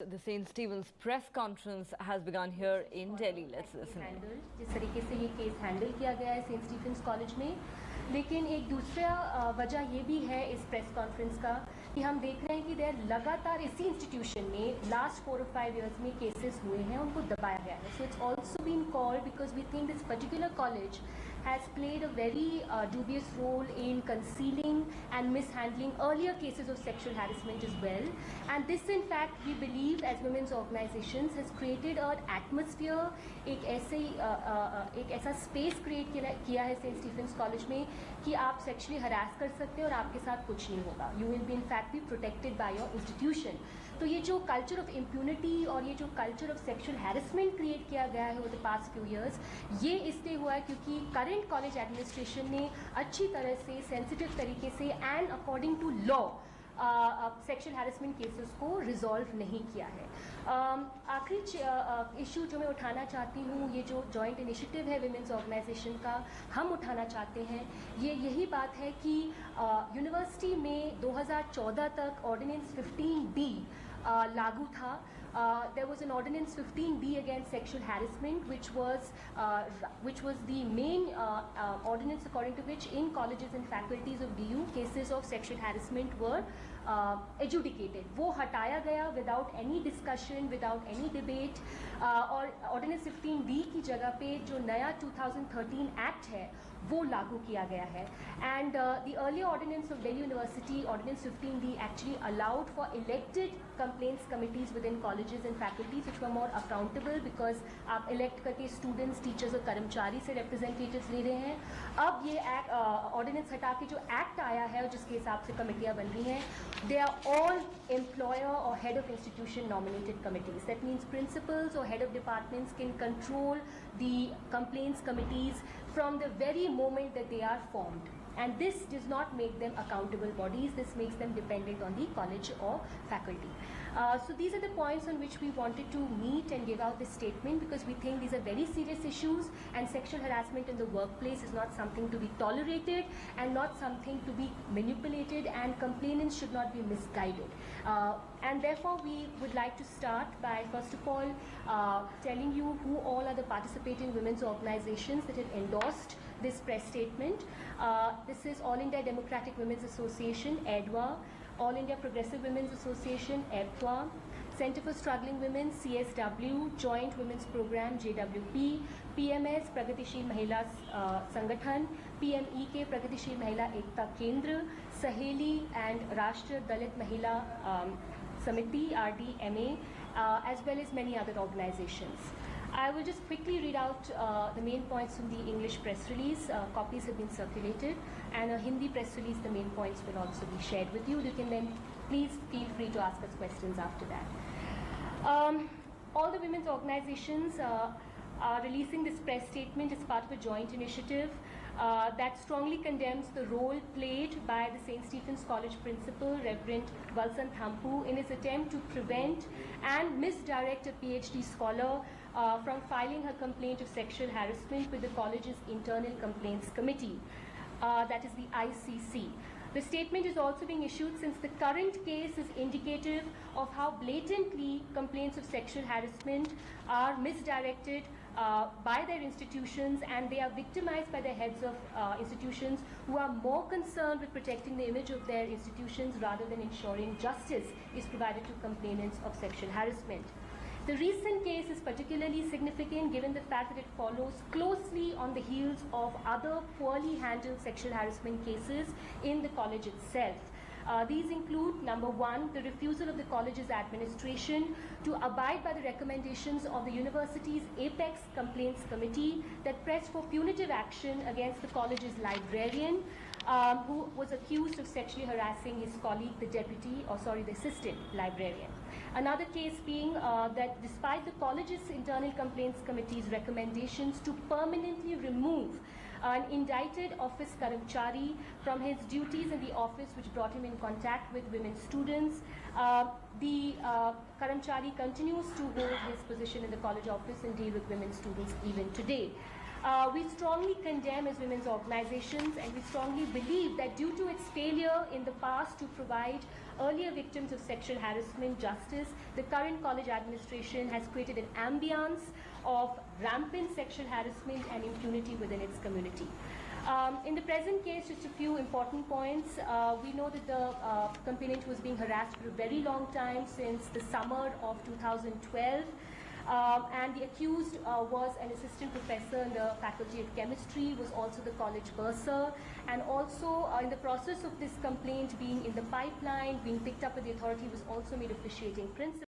The Saint Stephan's press conference has begun here in Delhi. Let's listen. जिस तरीके से ये केस हैंडल किया गया है सेंट स्टीफेंस कॉलेज में, लेकिन एक दूसरा वजह ये भी है इस प्रेस कॉन्फ्रेंस का कि हम देख रहे हैं कि देर लगातार इसी इंस्टीट्यूशन में लास्ट 4 or 5 years में केसेस हुए हैं, उनको दबाया गया है. So it's also been called because we think this particular college has played a very dubious role in concealing and mishandling earlier cases of sexual harassment as well. And this in fact we believe as women's organizations has created an atmosphere, एक ऐसा space create किया है Saint Stephen's college में कि आप sexually harass कर सकते हैं और आपके साथ कुछ नहीं होगा. You will be in fact be protected by your institution. तो ये जो कल्चर ऑफ इम्प्यूनिटी और ये जो culture of sexual harassment create किया गया है over the past few years, ये इसलिए हुआ है क्योंकि करंट कॉलेज एडमिनिस्ट्रेशन ने अच्छी तरह से सेंसिटिव तरीके से and according to law sexual harassment cases को रिजॉल्व नहीं किया है. आखिरी इशू जो मैं उठाना चाहती हूँ, ये जो जॉइंट इनिशिएटिव है विमेंस ऑर्गेनाइजेशन का, हम उठाना चाहते हैं ये यही बात है कि यूनिवर्सिटी में 2014 तक ऑर्डिनेंस 15B लागू था. There was an ordinance 15B against sexual harassment, which was the main ordinance according to which in colleges and faculties of DU cases of sexual harassment were adjudicated. वो हटाया गया without any discussion, without any debate. और ordinance 15B की जगह पे जो नया 2013 act है वो लागू किया गया है. And the earlier ordinance of Delhi University, ordinance 15B, actually allowed for elected complaints committees within colleges and faculties which were more accountable because आप elect करके students, teachers और कर्मचारी से representatives ले रहे हैं. अब ये ordinance हटा के जो act आया है और जिसके हिसाब से कमेटियाँ बन रही हैं, they are all employer or head of institution nominated committees. That means principals or head of departments can control the complaints committees from the very moment that they are formed. And this does not make them accountable bodies. This makes them dependent on the college or faculty. So these are the points on which we wanted to meet and give out this statement because we think these are very serious issues and sexual harassment in the workplace is not something to be tolerated and not something to be manipulated, and complainants should not be misguided. And therefore we would like to start by first of all telling you who all are the participating women's organizations that have endorsed this press statement. This is All India Democratic Women's Association, EDWA, All India Progressive Women's Association, EPWA, Center for Struggling Women, CSW, Joint Women's Program, JWP, PMS, Pragatishil Mahila Sangathan, PMEK, Pragatishil Mahila Ekta Kendra, Saheli and Rashtriya Dalit Mahila Samiti, RDMA, as well as many other organizations. I will just quickly read out the main points from the English press release. Copies have been circulated, and a Hindi press release, the main points will also be shared with you. You can then please feel free to ask us questions after that. All the women's organizations are releasing this press statement as part of a joint initiative that strongly condemns the role played by the Saint Stephan's College principal, Reverend Valson Thampu, in his attempt to prevent and misdirect a PhD scholar from filing her complaint of sexual harassment with the college's internal complaints committee, that is the ICC. The statement is also being issued since the current case is indicative of how blatantly complaints of sexual harassment are misdirected by their institutions, and they are victimized by the heads of institutions who are more concerned with protecting the image of their institutions rather than ensuring justice is provided to complainants of sexual harassment. The recent case is particularly significant given the fact that it follows closely on the heels of other poorly handled sexual harassment cases in the college itself. These include, number one, the refusal of the college's administration to abide by the recommendations of the university's Apex Complaints Committee that pressed for punitive action against the college's librarian who was accused of sexually harassing his colleague, the assistant librarian. Another case being that despite the college's internal complaints committee's recommendations to permanently remove an indicted office karamchari from his duties in the office which brought him in contact with women students, the karamchari continues to hold his position in the college office and deal with women students even today. We strongly condemn as women's organizations, and we strongly believe that due to its failure in the past to provide earlier victims of sexual harassment justice, the current college administration has created an ambience of rampant sexual harassment and impunity within its community. In the present case, just a few important points. We know that the complainant was being harassed for a very long time, since the summer of 2012. And the accused was an assistant professor in the faculty of chemistry, was also the college bursar, and also in the process of this complaint being in the pipeline, being picked up by the authority, was also made officiating principal.